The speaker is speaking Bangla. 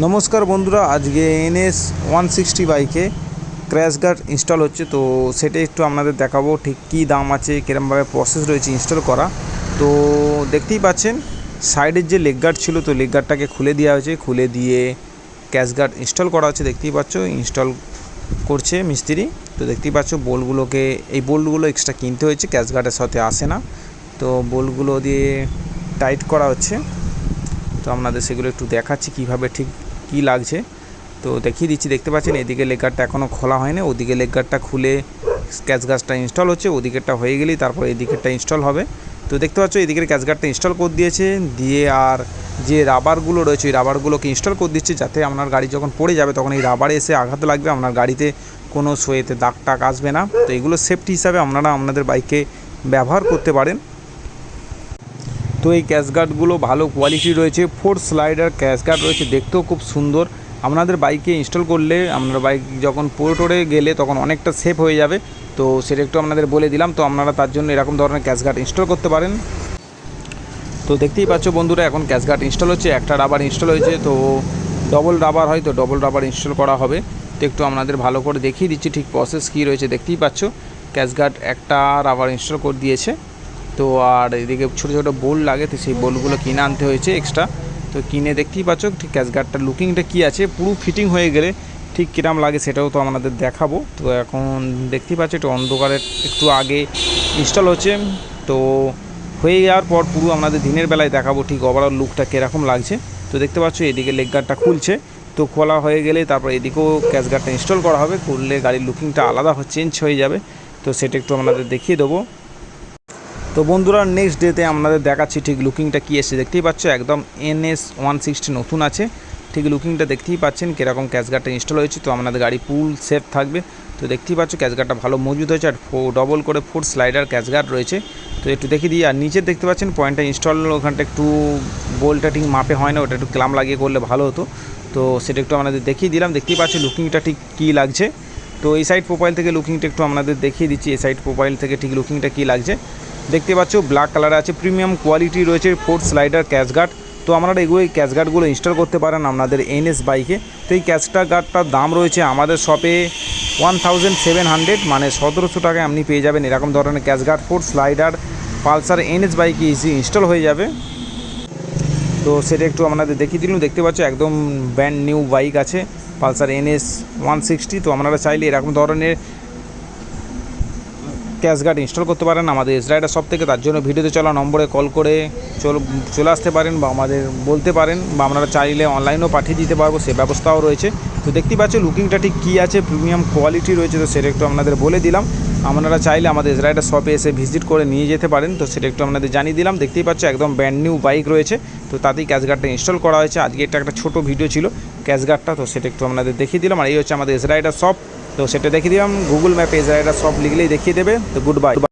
নমস্কার বন্ধুরা, আজকে NS 160 বাইকে ক্র্যাশ গার্ড ইনস্টল হচ্ছে। তো সেটা একটু আপনাদের দেখাবো ঠিক কী দাম আছে, কীরকমভাবে প্রসেস রয়েছে ইনস্টল করা। তো দেখতেই পাচ্ছেন সাইডের যে লেগ গার্ড ছিল, তো লেগ গার্ডটাকে খুলে দেওয়া হয়েছে, খুলে দিয়ে ক্র্যাশ গার্ড ইনস্টল করা হচ্ছে। দেখতেই পাচ্ছ ইনস্টল করছে মিস্ত্রি। তো দেখতেই পাচ্ছ বোল্টগুলোকে, এই বোল্টগুলো এক্সট্রা কিনতে হয়েছে, ক্র্যাশ গার্ডের সাথে আসে না। তো বোল্টগুলো দিয়ে টাইট করা হচ্ছে। তো আপনাদের সেগুলো একটু দেখাচ্ছি কীভাবে ঠিক কী লাগছে। তো দেখিয়ে দিচ্ছি। দেখতে পাচ্ছেন এদিকে লেগ গার্ডটা এখনও খোলা হয়নি, ওদিকে লেগ গার্ডটা খুলে ক্র্যাশ গার্ডটা ইনস্টল হচ্ছে। ওদিকেরটা হয়ে গেলেই তারপর এদিকেরটা ইনস্টল হবে। তো দেখতে পাচ্ছ এদিকের ক্র্যাশ গার্ডটা ইনস্টল করে দিয়েছে, দিয়ে আর যে রাবারগুলো রয়েছে ওই রাবারগুলোকে ইনস্টল করে দিচ্ছে, যাতে আপনার গাড়ি যখন পড়ে যাবে তখন এই রাবারে এসে আঘাত লাগবে, আপনার গাড়িতে কোনো সোয়েতে দাগ টাগ আসবে না। তো এগুলো সেফটি হিসাবে আপনারা আপনাদের বাইকে ব্যবহার করতে পারেন। তো এই ক্র্যাশ গার্ডগুলো ভালো কোয়ালিটি রয়েছে, 4 স্লাইডার ক্র্যাশ গার্ড রয়েছে, দেখতেও খুব সুন্দর। আপনাদের বাইকে ইনস্টল করলে আপনার বাইক যখন পড়ে গেলে তখন অনেকটা সেফ হয়ে যাবে। তো সেটা একটু আপনাদের বলে দিলাম। তো আপনারা তার জন্য এরকম ধরনের ক্র্যাশ গার্ড ইনস্টল করতে পারেন। তো দেখতেই পাচ্ছ বন্ধুরা, এখন ক্র্যাশ গার্ড ইনস্টল হচ্ছে। একটা রাবার ইনস্টল হয়েছে, তো ডবল রাবার হয়, তো ডবল রাবার ইনস্টল করা হবে। তো একটু আপনাদের ভালো করে দেখিয়ে দিচ্ছি ঠিক প্রসেস কী রয়েছে। দেখতেই পাচ্ছ ক্র্যাশ গার্ড একটা রাবার ইনস্টল করে দিয়েছে। তো আর এদিকে ছোটো ছোটো বোল্ট লাগে, তো সেই বোল্টগুলো কিনে আনতে হয়েছে এক্সট্রা। তো কিনে দেখতেই পাচ্ছ ঠিক ক্র্যাশ গার্ডটার লুকিংটা কী আছে, পুরো ফিটিং হয়ে গেলে ঠিক কীরকম লাগে সেটাও তো আপনাদের দেখাবো। তো এখন দেখতেই পাচ্ছ একটু অন্ধকারের একটু আগে ইনস্টল হচ্ছে। তো হয়ে যাওয়ার পর পুরো আপনাদের দিনের বেলায় দেখাবো ঠিক ওভারঅল লুকটা কীরকম লাগছে। তো দেখতে পাচ্ছ এদিকে লেগ গার্ডটা খুলছে, তো খোলা হয়ে গেলে তারপর এদিকেও ক্র্যাশ গার্ডটা ইনস্টল করা হবে। করলে গাড়ির লুকিংটা আলাদা চেঞ্জ হয়ে যাবে। তো সেটা একটু আপনাদের দেখিয়ে দেবো। তো বন্ধুরা নেক্সট ডেতে আপনাদের দেখাচ্ছি ঠিক লুকিংটা কী এসে। দেখতেই পাচ্ছ একদম NS 160 নতুন আছে, ঠিক লুকিংটা দেখতেই পাচ্ছেন কীরকম ক্র্যাশ গার্ডটা ইনস্টল হয়েছে। তো আপনাদের গাড়ি ফুল সেফ থাকবে। তো দেখতেই পাচ্ছ ক্র্যাশ গার্ডটা ভালো মজবুত হয়েছে, আর ডবল করে 4 স্লাইডার ক্র্যাশ গার্ড রয়েছে। তো একটু দেখিয়ে দিই। আর নিচে দেখতে পাচ্ছেন পয়েন্টটা ইনস্টল, ওখানটা একটু বোল্টটা ঠিক মাপে হয় না, ওটা একটু ক্লাম লাগিয়ে করলে ভালো হতো। তো সেটা একটু আপনাদের দেখিয়ে দিলাম। দেখতেই পাচ্ছি লুকিংটা ঠিক কী লাগছে। তো এই সাইড প্রোফাইল থেকে লুকিংটা একটু আপনাদের দেখিয়ে দিচ্ছি, এই সাইড প্রোফাইল থেকে ঠিক লুকিংটা কী লাগছে। দেখতে পাচ্ছ ব্ল্যাক কালারে আছে, প্রিমিয়াম কোয়ালিটি রয়েছে, 4 স্লাইডার ক্র্যাশ গার্ড। তো আপনারা এগুলো এই ক্র্যাশ গার্ডগুলো ইনস্টল করতে পারেন আপনাদের NS বাইকে। তো এই ক্র্যাশ গার্ডটার দাম রয়েছে আমাদের শপে 1700, মানে 1700 টাকায় আপনি পেয়ে যাবেন এরকম ধরনের crash guard 4 slider Pulsar NS বাইকে ইজি ইনস্টল হয়ে যাবে। তো সেটা একটু আপনাদের দেখিয়ে দিলাম। দেখতে পাচ্ছ একদম ব্র্যান্ড নিউ বাইক আছে পালসার NS 160। তো আপনারা চাইলে এরকম ধরনের ক্র্যাশ গার্ড ইনস্টল করতে পারেন আমাদের এস রাইডার শপ থেকে। তার জন্য ভিডিওতে চলা নম্বরে কল করে চলে আসতে পারেন, বা আমাদের বলতে পারেন, বা আপনারা চাইলে অনলাইনেও পাঠিয়ে দিতে পারবো, সে ব্যবস্থাও রয়েছে। তো দেখতেই পাচ্ছ লুকিংটা ঠিক কী আছে, প্রিমিয়াম কোয়ালিটি রয়েছে। তো সেটা একটু আপনাদের বলে দিলাম। আপনারা চাইলে আমাদের এস রাইডার শপে এসে ভিজিট করে নিয়ে যেতে পারেন। তো সেটা একটু আপনাদের জানিয়ে দিলাম। দেখতেই পাচ্ছ একদম ব্র্যান্ড নিউ বাইক রয়েছে, তো তাতেই ক্র্যাশ গার্ডটা ইনস্টল করা হয়েছে। আজকে এটা একটা ছোটো ভিডিও ছিল ক্র্যাশ গার্ডটা, তো সেটা একটু আপনাদের দেখিয়ে দিলাম। আর এই হচ্ছে আমাদের এস রাইডার শপ। তো সেটা দেখিয়ে দিলাম, গুগল ম্যাপে এস রাইডার শপ লিখলেই দেখিয়ে দেবে। তো গুড বাই।